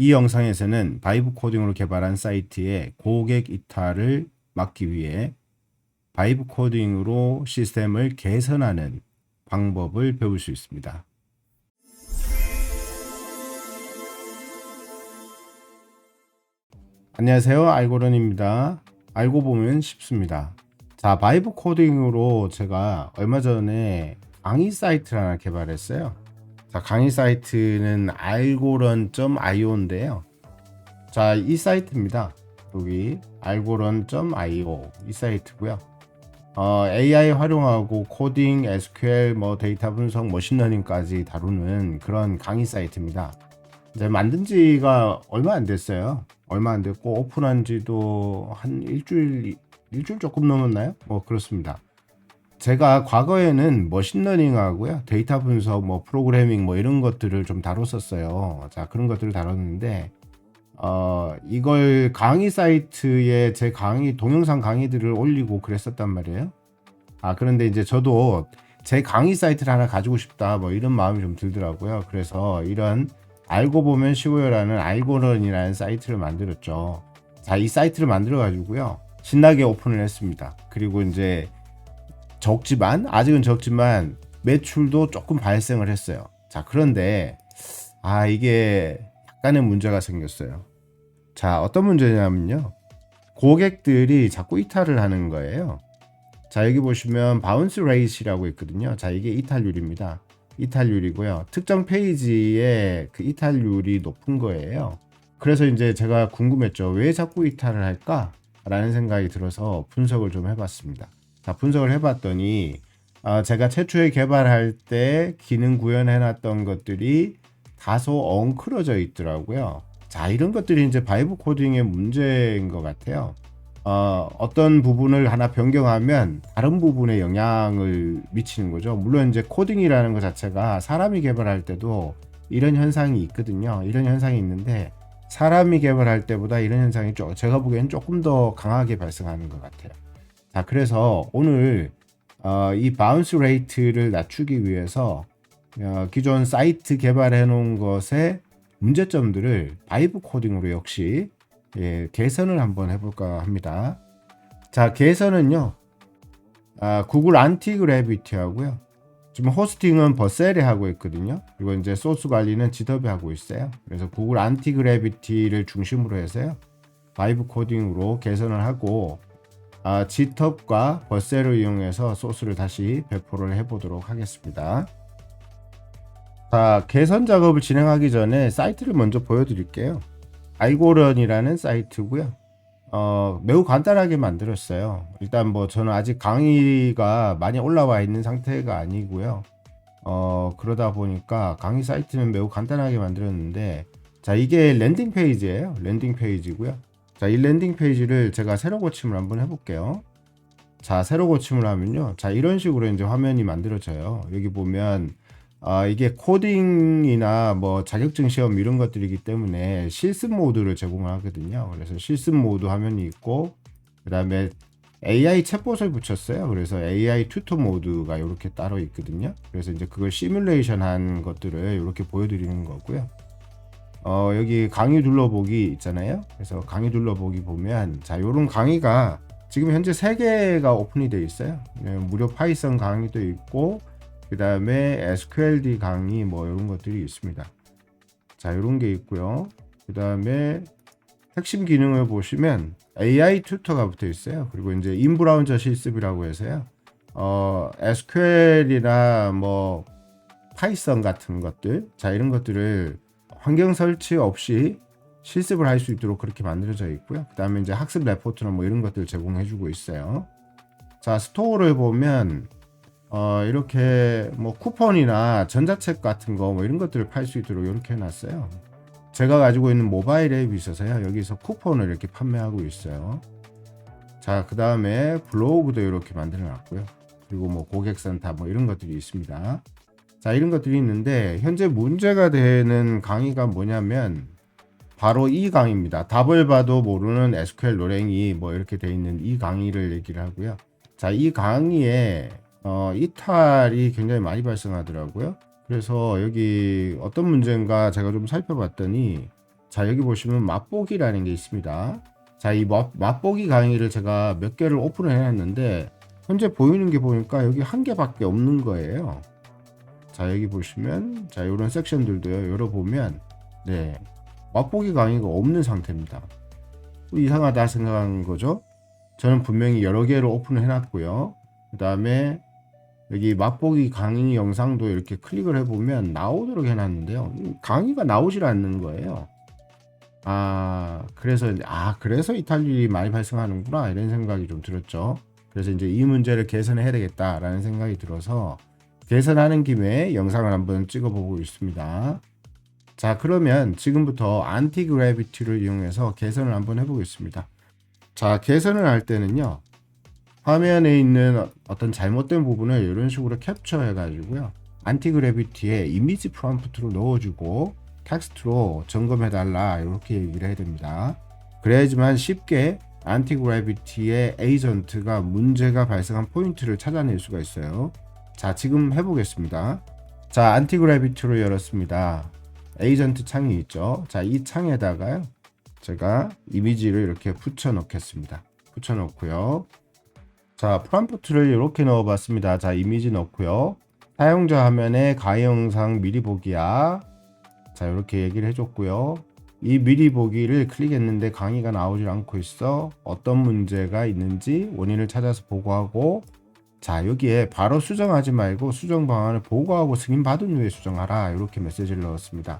이 영상에서는 바이브 코딩으로 개발한 사이트의 고객 이탈을 막기 위해 바이브 코딩으로 시스템을 개선하는 방법을 배울 수 있습니다. 안녕하세요, 알고런입니다. 알고 보면 쉽습니다. 자, 바이브 코딩으로 제가 얼마 전에 강의 사이트를 하나 개발했어요. 자, 강의 사이트는 algoron.io인데요. 자, 이 사이트입니다. 여기 algoron.io 이 사이트고요. AI 활용하고 코딩, SQL, 데이터 분석, 머신러닝까지 다루는 그런 강의 사이트입니다. 이제 만든 지가 얼마 안 됐어요. 얼마 안 됐고 오픈한 지도 한 일주일 조금 넘었나요? 그렇습니다. 제가 과거에는 머신러닝하고요, 데이터 분석, 프로그래밍 이런 것들을 좀 다뤘었어요. 자, 그런 것들을 다뤘는데 이걸 강의 사이트에 제 강의 동영상 강의들을 올리고 그랬었단 말이에요. 그런데 이제 저도 제 강의 사이트를 하나 가지고 싶다 이런 마음이 좀 들더라고요. 그래서 이런 알고 보면 쉬워요라는 알고런이라는 사이트를 만들었죠. 자, 이 사이트를 만들어 가지고요, 신나게 오픈을 했습니다. 그리고 이제 아직은 적지만 매출도 조금 발생을 했어요. 자, 그런데 이게 약간의 문제가 생겼어요. 자, 어떤 문제냐면요, 고객들이 자꾸 이탈을 하는 거예요. 자, 여기 보시면 바운스 레이트라고 있거든요. 자, 이게 이탈률입니다. 이탈률이고요. 특정 페이지에 그 이탈률이 높은 거예요. 그래서 이제 제가 궁금했죠. 왜 자꾸 이탈을 할까? 라는 생각이 들어서 분석을 좀 해봤습니다. 자, 분석을 해봤더니 제가 최초에 개발할 때 기능 구현해놨던 것들이 다소 엉클어져 있더라고요. 자, 이런 것들이 이제 바이브 코딩의 문제인 것 같아요. 어떤 부분을 하나 변경하면 다른 부분에 영향을 미치는 거죠. 물론 이제 코딩이라는 것 자체가 사람이 개발할 때도 이런 현상이 있거든요. 이런 현상이 있는데 사람이 개발할 때보다 이런 현상이 제가 보기엔 조금 더 강하게 발생하는 것 같아요. 자, 그래서 오늘 이 바운스 레이트를 낮추기 위해서 기존 사이트 개발해 놓은 것의 문제점들을 바이브 코딩으로 역시 개선을 한번 해볼까 합니다. 자, 개선은요, 구글 안티그래비티 하고요, 지금 호스팅은 버셀이 하고 있거든요. 그리고 이제 소스 관리는 지더비 하고 있어요. 그래서 구글 안티그래비티를 중심으로 해서요, 바이브 코딩으로 개선을 하고 지텁과 버셀을 이용해서 소스를 다시 배포를 해보도록 하겠습니다. 자, 개선 작업을 진행하기 전에 사이트를 먼저 보여드릴게요. 알고런이라는 사이트고요. 매우 간단하게 만들었어요. 일단 저는 아직 강의가 많이 올라와 있는 상태가 아니고요. 그러다 보니까 강의 사이트는 매우 간단하게 만들었는데, 자, 이게 랜딩 페이지예요. 랜딩 페이지고요. 자, 이 랜딩 페이지를 제가 새로 고침을 한번 해볼게요. 자, 새로 고침을 하면요, 자, 이런 식으로 이제 화면이 만들어져요. 여기 보면 이게 코딩이나 자격증 시험 이런 것들이기 때문에 실습 모드를 제공하거든요. 그래서 실습 모드 화면이 있고, 그 다음에 AI 챗봇을 붙였어요. 그래서 AI 튜터 모드가 이렇게 따로 있거든요. 그래서 이제 그걸 시뮬레이션 한 것들을 이렇게 보여드리는 거고요. 여기 강의 둘러보기 있잖아요. 그래서 강의 둘러보기 보면, 자, 요런 강의가 지금 현재 3개가 오픈이 되어 있어요. 무료 파이썬 강의도 있고, 그 다음에 SQLD 강의 이런 것들이 있습니다. 자, 이런 게 있고요. 그 다음에 핵심 기능을 보시면 AI 튜터가 붙어 있어요. 그리고 이제 인브라운저 실습이라고 해서요, SQL이나 파이썬 같은 것들, 자, 이런 것들을 환경 설치 없이 실습을 할 수 있도록 그렇게 만들어져 있고요. 그 다음에 이제 학습 레포트나 이런 것들 제공해주고 있어요. 자, 스토어를 보면 이렇게 쿠폰이나 전자책 같은 거 이런 것들을 팔 수 있도록 이렇게 해놨어요. 제가 가지고 있는 모바일 앱이 있어서요, 여기서 쿠폰을 이렇게 판매하고 있어요. 자, 그 다음에 블로그도 이렇게 만들어 놨고요. 그리고 고객센터 이런 것들이 있습니다. 자, 이런 것들이 있는데 현재 문제가 되는 강의가 뭐냐면 바로 이 강의입니다. 답을 봐도 모르는 SQL 노랭이 이렇게 돼 있는 이 강의를 얘기를 하고요. 자, 이 강의에 이탈이 굉장히 많이 발생하더라고요. 그래서 여기 어떤 문제인가 제가 좀 살펴봤더니 자, 여기 보시면 맛보기라는 게 있습니다. 자, 이 맛보기 강의를 제가 몇 개를 오픈을 해놨는데 현재 보이는 게 보니까 여기 한 개밖에 없는 거예요. 자, 여기 보시면 자, 이런 섹션들도요. 열어보면 네, 맛보기 강의가 없는 상태입니다. 이상하다 생각한 거죠. 저는 분명히 여러 개를 오픈을 해놨고요. 그 다음에 여기 맛보기 강의 영상도 이렇게 클릭을 해보면 나오도록 해놨는데요. 강의가 나오질 않는 거예요. 그래서 이탈률이 많이 발생하는구나 이런 생각이 좀 들었죠. 그래서 이제 이 문제를 개선해야 되겠다라는 생각이 들어서 개선하는 김에 영상을 한번 찍어보고 있습니다. 자, 그러면 지금부터 안티그래비티를 이용해서 개선을 한번 해보겠습니다. 자, 개선을 할 때는요, 화면에 있는 어떤 잘못된 부분을 이런 식으로 캡처해 가지고요, 안티그래비티에 이미지 프롬프트로 넣어주고 텍스트로 점검해 달라 이렇게 얘기를 해야 됩니다. 그래야지만 쉽게 안티그래비티의 에이전트가 문제가 발생한 포인트를 찾아낼 수가 있어요. 자, 지금 해보겠습니다. 자, 안티그래비티로 열었습니다. 에이전트 창이 있죠. 자, 이 창에다가요, 제가 이미지를 이렇게 붙여 넣겠습니다. 붙여 넣고요. 자, 프롬프트를 이렇게 넣어 봤습니다. 자, 이미지 넣고요. 사용자 화면에 가이 영상 미리 보기야. 자, 이렇게 얘기를 해줬고요. 이 미리 보기를 클릭했는데 강의가 나오질 않고 있어. 어떤 문제가 있는지 원인을 찾아서 보고하고, 자, 여기에 바로 수정하지 말고 수정 방안을 보고하고 승인받은 후에 수정하라 이렇게 메시지를 넣었습니다.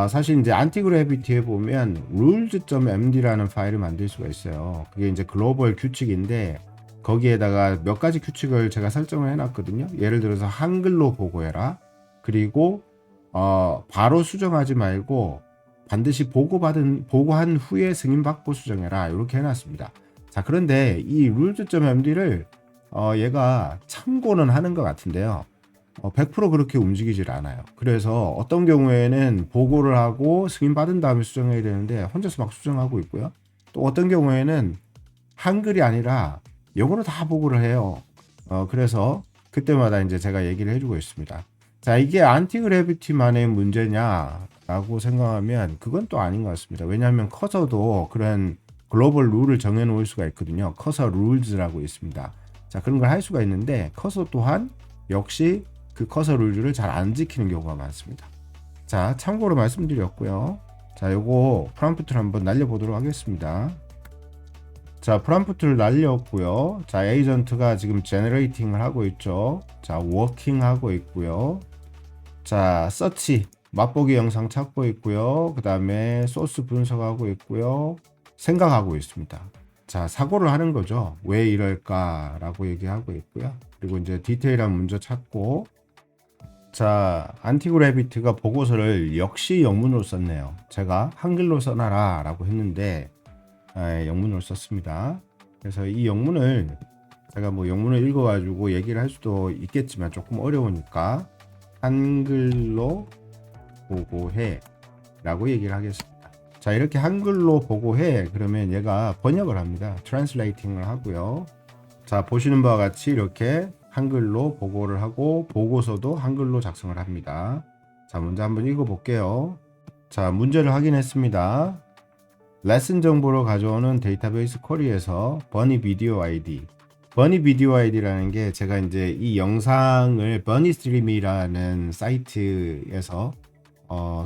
사실 이제 안티그래비티에 보면 rules.md라는 파일을 만들 수가 있어요. 그게 이제 글로벌 규칙인데 거기에다가 몇 가지 규칙을 제가 설정을 해놨거든요. 예를 들어서 한글로 보고해라. 그리고 바로 수정하지 말고 반드시 보고한 후에 승인받고 수정해라 이렇게 해놨습니다. 자, 그런데 이 rules.md를 얘가 참고는 하는 것 같은데요. 100% 그렇게 움직이질 않아요. 그래서 어떤 경우에는 보고를 하고 승인받은 다음에 수정해야 되는데 혼자서 막 수정하고 있고요. 또 어떤 경우에는 한글이 아니라 영어로 다 보고를 해요. 그래서 그때마다 이제 제가 얘기를 해주고 있습니다. 자, 이게 안티그래비티만의 문제냐라고 생각하면 그건 또 아닌 것 같습니다. 왜냐하면 커서도 그런 글로벌 룰을 정해 놓을 수가 있거든요. 커서 룰즈라고 있습니다. 자, 그런 걸 할 수가 있는데 커서 또한 역시 그 커서 룰즈를 잘 안 지키는 경우가 많습니다. 자, 참고로 말씀드렸고요. 자, 요거 프롬프트를 한번 날려보도록 하겠습니다. 자, 프롬프트를 날렸고요. 자, 에이전트가 지금 제너레이팅을 하고 있죠. 자, 워킹 하고 있고요. 자, 서치 맛보기 영상 찾고 있고요. 그 다음에 소스 분석하고 있고요. 생각하고 있습니다. 자, 사고를 하는 거죠. 왜 이럴까라고 얘기하고 있고요. 그리고 이제 디테일한 문제 찾고, 자, 안티그래비티가 보고서를 역시 영문으로 썼네요. 제가 한글로 써놔라 라고 했는데 영문으로 썼습니다. 그래서 이 영문을 제가 뭐 영문을 읽어가지고 얘기를 할 수도 있겠지만 조금 어려우니까 한글로 보고해 라고 얘기를 하겠습니다. 자, 이렇게 한글로 보고해 그러면 얘가 번역을 합니다. 트랜슬레이팅을 하고요. 자, 보시는 바와 같이 이렇게 한글로 보고를 하고 보고서도 한글로 작성을 합니다. 자, 먼저 한번 읽어볼게요. 자, 문제를 확인했습니다. 레슨 정보를 가져오는 데이터베이스 쿼리에서 버니 비디오 아이디. 버니 비디오 아이디라는 게 제가 이제 이 영상을 버니스트림이라는 사이트에서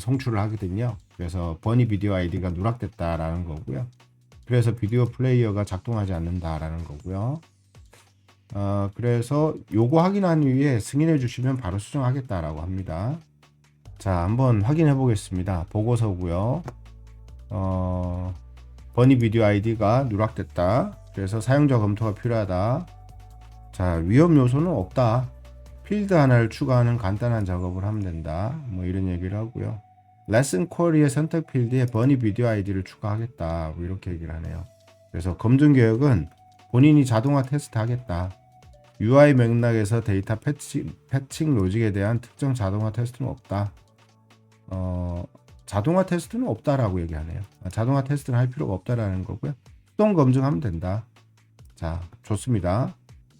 송출을 하거든요. 그래서 버니 비디오 아이디가 누락됐다라는 거고요. 그래서 비디오 플레이어가 작동하지 않는다라는 거고요. 그래서 요거 확인한 이후에 승인해 주시면 바로 수정하겠다라고 합니다. 자, 한번 확인해 보겠습니다. 보고서고요. 버니 비디오 아이디가 누락됐다. 그래서 사용자 검토가 필요하다. 자, 위험 요소는 없다. 필드 하나를 추가하는 간단한 작업을 하면 된다. 뭐 이런 얘기를 하고요. 레슨 쿼리의 선택 필드에 버니 비디오 아이디를 추가하겠다. 뭐 이렇게 얘기를 하네요. 그래서 검증 계획은 본인이 자동화 테스트 하겠다. UI 맥락에서 데이터 패칭 로직에 대한 특정 자동화 테스트는 없다. 자동화 테스트는 없다라고 얘기하네요. 자동화 테스트는 할 필요가 없다라는 거고요. 수동 검증하면 된다. 자, 좋습니다.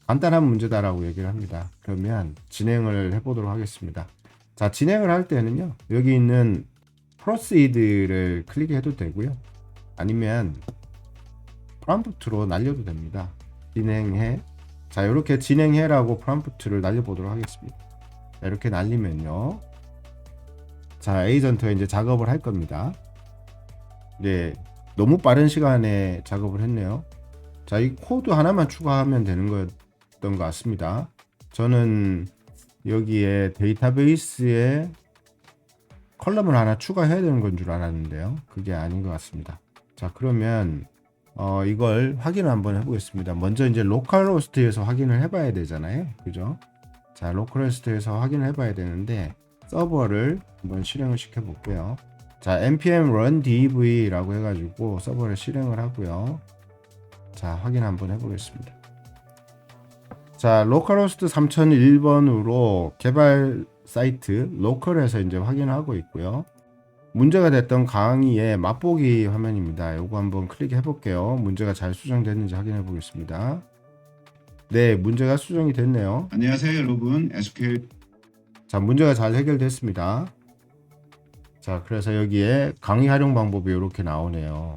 간단한 문제다라고 얘기를 합니다. 그러면 진행을 해보도록 하겠습니다. 자, 진행을 할 때는요, 여기 있는 proceed를 클릭해도 되고요. 아니면 프롬프트로 날려도 됩니다. 진행해. 자, 이렇게 진행해라고 프롬프트를 날려보도록 하겠습니다. 자, 이렇게 날리면요. 자, 에이전트가 이제 작업을 할 겁니다. 네, 너무 빠른 시간에 작업을 했네요. 자, 이 코드 하나만 추가하면 되는 거였던 것 같습니다. 저는 여기에 데이터베이스에 컬럼을 하나 추가해야 되는 건 줄 알았는데요. 그게 아닌 것 같습니다. 자, 그러면 이걸 확인을 한번 해보겠습니다. 먼저 이제 로컬호스트에서 확인을 해봐야 되잖아요. 그죠? 자, 로컬호스트에서 확인을 해봐야 되는데 서버를 한번 실행을 시켜볼게요. 자, npm run dev라고 해가지고 서버를 실행을 하고요. 자, 확인 한번 해보겠습니다. 자, 로컬호스트 3001번으로 개발 사이트 로컬에서 이제 확인하고 있고요. 문제가 됐던 강의의 맛보기 화면입니다. 요거 한번 클릭해 볼게요. 문제가 잘 수정됐는지 확인해 보겠습니다. 네, 문제가 수정이 됐네요. 안녕하세요 여러분, SQL 자, 문제가 잘 해결됐습니다. 자, 그래서 여기에 강의 활용 방법이 이렇게 나오네요.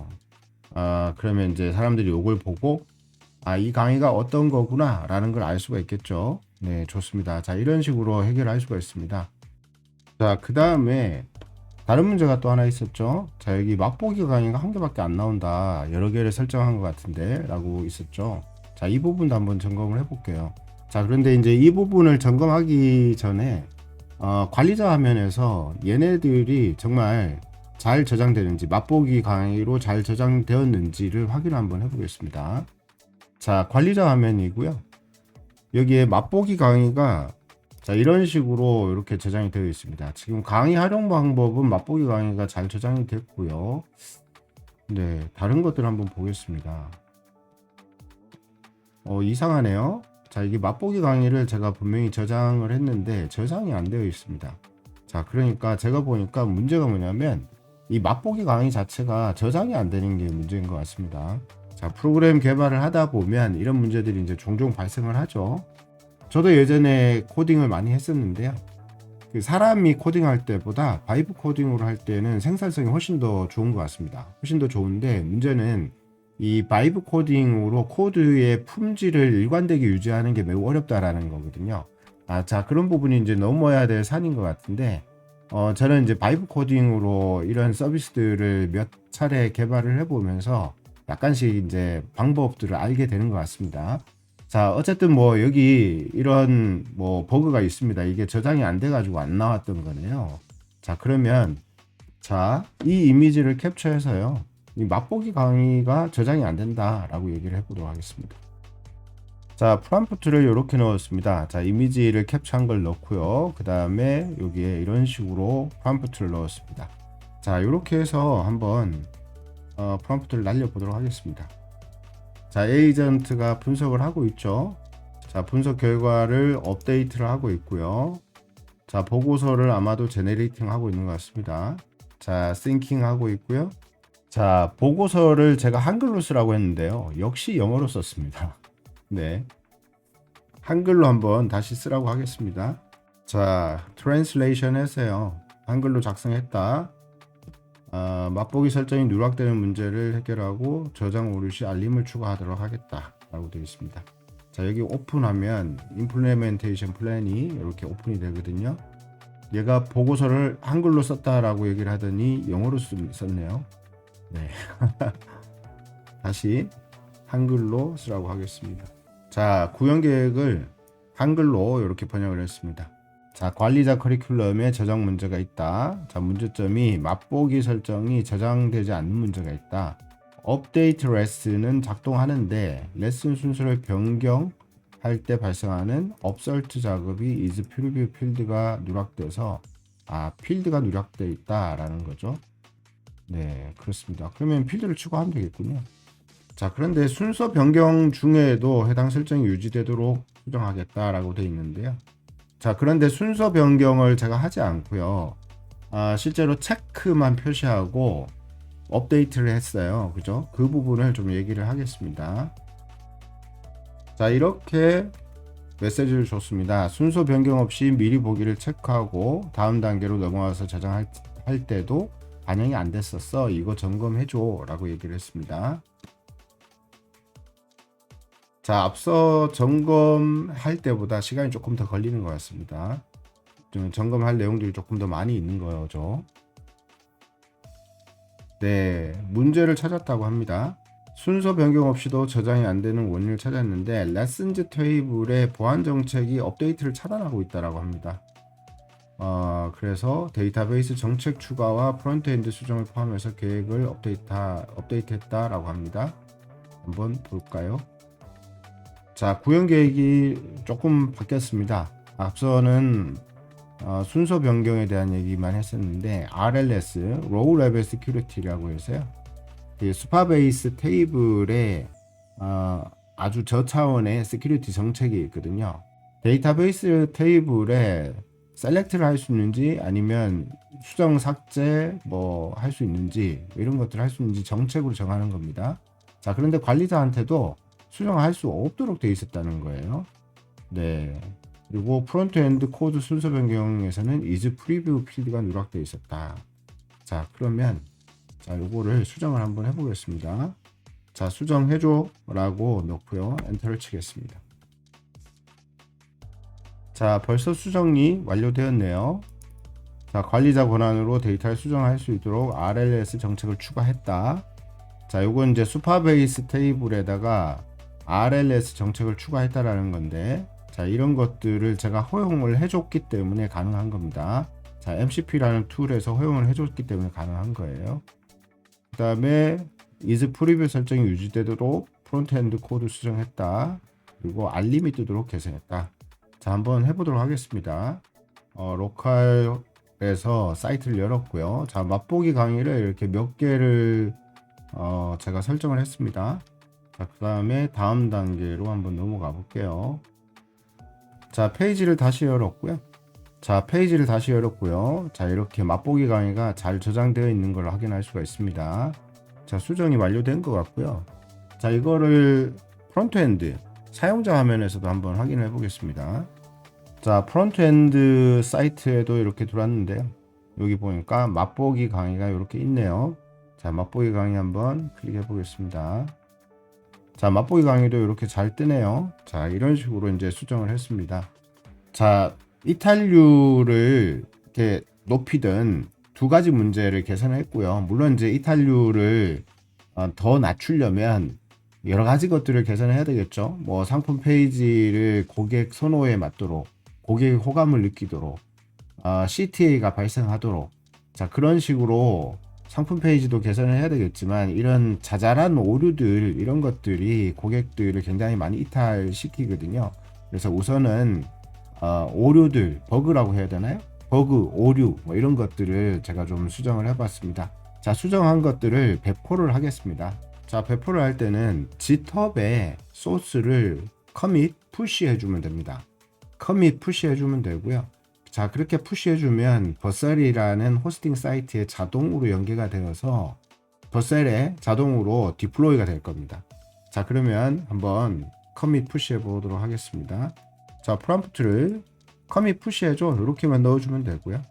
그러면 이제 사람들이 이걸 보고 이 강의가 어떤 거구나 라는 걸 알 수가 있겠죠. 네, 좋습니다. 자, 이런 식으로 해결할 수가 있습니다. 자, 그 다음에 다른 문제가 또 하나 있었죠. 자, 여기 맛보기 강의가 한 개밖에 안 나온다, 여러 개를 설정한 것 같은데 라고 있었죠. 자, 이 부분도 한번 점검을 해볼게요. 자, 그런데 이제 이 부분을 점검하기 전에 관리자 화면에서 얘네들이 정말 잘 저장되는지, 맛보기 강의로 잘 저장되었는지를 확인 한번 해보겠습니다. 자, 관리자 화면이고요. 여기에 맛보기 강의가 자, 이런 식으로 이렇게 저장이 되어 있습니다. 지금 강의 활용 방법은 맛보기 강의가 잘 저장이 됐고요. 네, 다른 것들 한번 보겠습니다. 이상하네요. 자, 이게 맛보기 강의를 제가 분명히 저장을 했는데 저장이 안 되어 있습니다. 자, 그러니까 제가 보니까 문제가 뭐냐면 이 맛보기 강의 자체가 저장이 안 되는 게 문제인 것 같습니다. 자, 프로그램 개발을 하다 보면 이런 문제들이 이제 종종 발생을 하죠. 저도 예전에 코딩을 많이 했었는데요. 그 사람이 코딩할 때보다 바이브 코딩으로 할 때는 생산성이 훨씬 더 좋은 것 같습니다. 훨씬 더 좋은데 문제는 이 바이브 코딩으로 코드의 품질을 일관되게 유지하는 게 매우 어렵다라는 거거든요. 자, 그런 부분이 이제 넘어야 될 산인 것 같은데 저는 이제 바이브 코딩으로 이런 서비스들을 몇 차례 개발을 해보면서 약간씩 이제 방법들을 알게 되는 것 같습니다. 자, 어쨌든 뭐 여기 이런 뭐 버그가 있습니다. 이게 저장이 안 돼가지고 안 나왔던 거네요. 자, 그러면 자, 이 이미지를 캡처해서요, 이 맛보기 강의가 저장이 안 된다라고 얘기를 해보도록 하겠습니다. 자, 프롬프트를 이렇게 넣었습니다. 자, 이미지를 캡처한 걸 넣고요. 그 다음에 여기에 이런 식으로 프롬프트를 넣었습니다. 자, 이렇게 해서 한번 프롬프트를 날려보도록 하겠습니다. 자, 에이전트가 분석을 하고 있죠. 자, 분석 결과를 업데이트를 하고 있고요. 자, 보고서를 아마도 제네레이팅 하고 있는 것 같습니다. 자, 싱킹 하고 있고요. 자, 보고서를 제가 한글로 쓰라고 했는데요, 역시 영어로 썼습니다. 네, 한글로 한번 다시 쓰라고 하겠습니다. 자, 트랜슬레이션 해서요, 한글로 작성했다. 맛보기 설정이 누락되는 문제를 해결하고 저장 오류 시 알림을 추가하도록 하겠다 라고 되어 있습니다. 자, 여기 오픈하면 임플리멘테이션 플랜이 이렇게 오픈이 되거든요. 얘가 보고서를 한글로 썼다라고 얘기를 하더니 영어로 썼네요. 네. 다시 한글로 쓰라고 하겠습니다. 자, 구현 계획을 한글로 이렇게 번역을 했습니다. 자, 관리자 커리큘럼에 저장 문제가 있다. 자, 문제점이 맛보기 설정이 저장되지 않는 문제가 있다. 업데이트 레슨은 작동하는데 레슨 순서를 변경할 때 발생하는 업설트 작업이 is preview 필드가 누락돼서 필드가 누락되어 있다라는 거죠. 네, 그렇습니다. 그러면 필드를 추가하면 되겠군요. 자, 그런데 순서 변경 중에도 해당 설정이 유지되도록 수정하겠다라고 되어 있는데요. 자, 그런데 순서 변경을 제가 하지 않고요, 실제로 체크만 표시하고 업데이트를 했어요. 그죠? 그 부분을 좀 얘기를 하겠습니다. 자, 이렇게 메시지를 줬습니다. 순서 변경 없이 미리 보기를 체크하고 다음 단계로 넘어와서 저장할 때도 반영이 안 됐었어. 이거 점검해줘 라고 얘기를 했습니다. 자, 앞서 점검할 때보다 시간이 조금 더 걸리는 것 같습니다. 좀 점검할 내용들이 조금 더 많이 있는 거죠. 네, 문제를 찾았다고 합니다. 순서 변경 없이도 저장이 안 되는 원인을 찾았는데 레슨즈 테이블의 보안 정책이 업데이트를 차단하고 있다라고 합니다. 그래서 데이터베이스 정책 추가와 프론트엔드 수정을 포함해서 계획을 업데이트했다라고 합니다. 한번 볼까요? 자, 구현 계획이 조금 바뀌었습니다. 앞서는 순서 변경에 대한 얘기만 했었는데 RLS, Row Level Security라고 해서요. 스파베이스 테이블에 아주 저차원의 시큐리티 정책이 있거든요. 데이터베이스 테이블에 셀렉트를 할 수 있는지 아니면 수정 삭제 뭐 할 수 있는지 이런 것들을 할 수 있는지 정책으로 정하는 겁니다. 자, 그런데 관리자한테도 수정할 수 없도록 되어 있었다는 거예요. 네. 그리고 프론트엔드 코드 순서 변경에서는 is preview 필드가 누락되어 있었다. 자, 그러면 자, 요거를 수정을 한번 해보겠습니다. 자, 수정해줘 라고 넣고요. 엔터를 치겠습니다. 자, 벌써 수정이 완료되었네요. 자, 관리자 권한으로 데이터를 수정할 수 있도록 RLS 정책을 추가했다. 자, 요건 이제 슈퍼베이스 테이블에다가 RLS 정책을 추가했다라는 건데, 자, 이런 것들을 제가 허용을 해줬기 때문에 가능한 겁니다. 자, MCP라는 툴에서 허용을 해줬기 때문에 가능한 거예요. 그 다음에 is preview 설정이 유지되도록 프론트엔드 코드 수정했다. 그리고 unlimited로 개선했다. 자, 한번 해보도록 하겠습니다. 로컬에서 사이트를 열었고요. 자, 맛보기 강의를 이렇게 몇 개를 제가 설정을 했습니다. 자, 그 다음에 다음 단계로 한번 넘어가 볼게요. 자, 페이지를 다시 열었고요. 자, 이렇게 맛보기 강의가 잘 저장되어 있는 걸 확인할 수가 있습니다. 자, 수정이 완료된 것 같고요. 자, 이거를 프론트엔드 사용자 화면에서도 한번 확인해 보겠습니다. 자, 프론트엔드 사이트에도 이렇게 들어왔는데요. 여기 보니까 맛보기 강의가 이렇게 있네요. 자, 맛보기 강의 한번 클릭해 보겠습니다. 자, 맛보기 강의도 이렇게 잘 뜨네요. 자, 이런 식으로 이제 수정을 했습니다. 자, 이탈률을 이렇게 높이던 두 가지 문제를 개선했고요. 물론 이제 이탈률을 더 낮추려면 여러 가지 것들을 개선해야 되겠죠. 뭐 상품 페이지를 고객 선호에 맞도록, 고객의 호감을 느끼도록, CTA가 발생하도록, 자, 그런 식으로 상품 페이지도 개선을 해야 되겠지만 이런 자잘한 오류들 이런 것들이 고객들을 굉장히 많이 이탈시키거든요. 그래서 우선은 오류들, 버그라고 해야 되나요? 버그, 오류 뭐 이런 것들을 제가 좀 수정을 해봤습니다. 자, 수정한 것들을 배포를 하겠습니다. 자, 배포를 할 때는 GitHub에 소스를 커밋, 푸시 해주면 됩니다. 커밋, 푸시 해주면 되고요. 자, 그렇게 푸시해주면 버셀이라는 호스팅 사이트에 자동으로 연계가 되어서 버셀에 자동으로 디플로이가 될 겁니다. 자, 그러면 한번 커밋 푸시해 보도록 하겠습니다. 자, 프롬프트를 커밋 푸시해줘 이렇게만 넣어주면 되고요.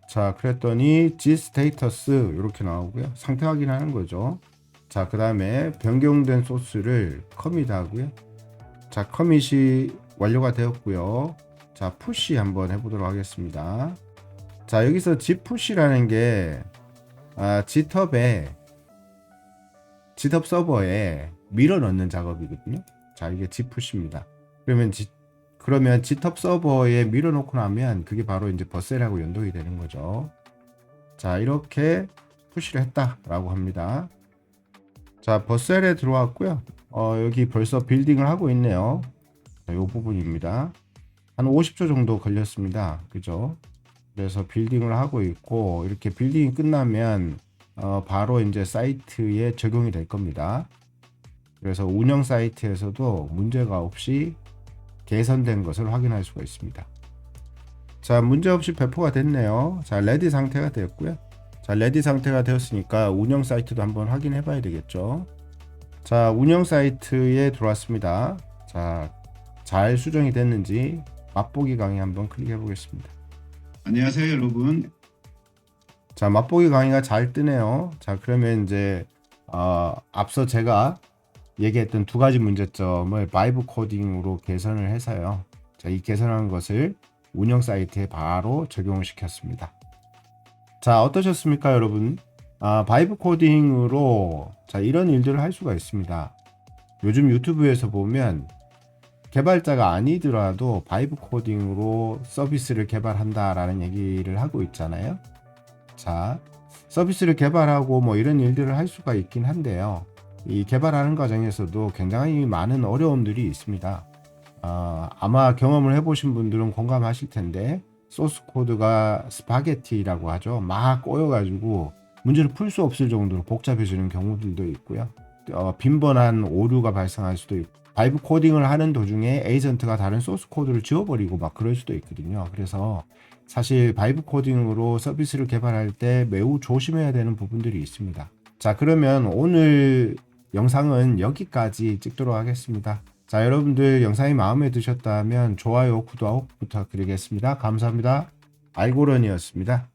자, 그랬더니 G 스테이터스 이렇게 나오고요. 상태 확인하는 거죠. 자, 그 다음에 변경된 소스를 커밋하고요. 자, 커밋이 완료가 되었고요. 자, 푸시 한번 해보도록 하겠습니다. 자, 여기서 gpush라는 게 GitHub 서버에 밀어 넣는 작업이거든요. 자, 이게 gpush입니다. 그러면 GitHub 서버에 밀어 놓고 나면 그게 바로 이제 버셀하고 연동이 되는 거죠. 자, 이렇게 푸시를 했다라고 합니다. 자, 버셀에 들어왔고요. 여기 벌써 빌딩을 하고 있네요. 자, 이 부분입니다. 한 50초 정도 걸렸습니다. 그죠? 그래서 빌딩을 하고 있고, 이렇게 빌딩이 끝나면 바로 이제 사이트에 적용이 될 겁니다. 그래서 운영 사이트에서도 문제가 없이 개선된 것을 확인할 수가 있습니다. 자, 문제없이 배포가 됐네요. 자, 레디 상태가 되었고요. 자, 레디 상태가 되었으니까 운영 사이트도 한번 확인해 봐야 되겠죠. 자, 운영 사이트에 들어왔습니다. 자, 잘 수정이 됐는지 맛보기 강의 한번 클릭해 보겠습니다. 안녕하세요 여러분. 자, 맛보기 강의가 잘 뜨네요. 자, 그러면 이제 앞서 제가 얘기했던 두 가지 문제점을 바이브 코딩으로 개선을 해서요. 자, 이 개선한 것을 운영 사이트에 바로 적용을 시켰습니다. 자, 어떠셨습니까, 여러분? 바이브 코딩으로 자, 이런 일들을 할 수가 있습니다. 요즘 유튜브에서 보면 개발자가 아니더라도 바이브 코딩으로 서비스를 개발한다라는 얘기를 하고 있잖아요. 자, 서비스를 개발하고 뭐 이런 일들을 할 수가 있긴 한데요. 이 개발하는 과정에서도 굉장히 많은 어려움들이 있습니다. 아마 경험을 해보신 분들은 공감하실 텐데, 소스 코드가 스파게티라고 하죠. 막 꼬여가지고 문제를 풀 수 없을 정도로 복잡해지는 경우들도 있고요. 빈번한 오류가 발생할 수도 있고, 바이브 코딩을 하는 도중에 에이전트가 다른 소스 코드를 지워버리고 막 그럴 수도 있거든요. 그래서 사실 바이브 코딩으로 서비스를 개발할 때 매우 조심해야 되는 부분들이 있습니다. 자, 그러면 오늘 영상은 여기까지 찍도록 하겠습니다. 자, 여러분들 영상이 마음에 드셨다면 좋아요, 구독 부탁드리겠습니다. 감사합니다. 알고런이었습니다.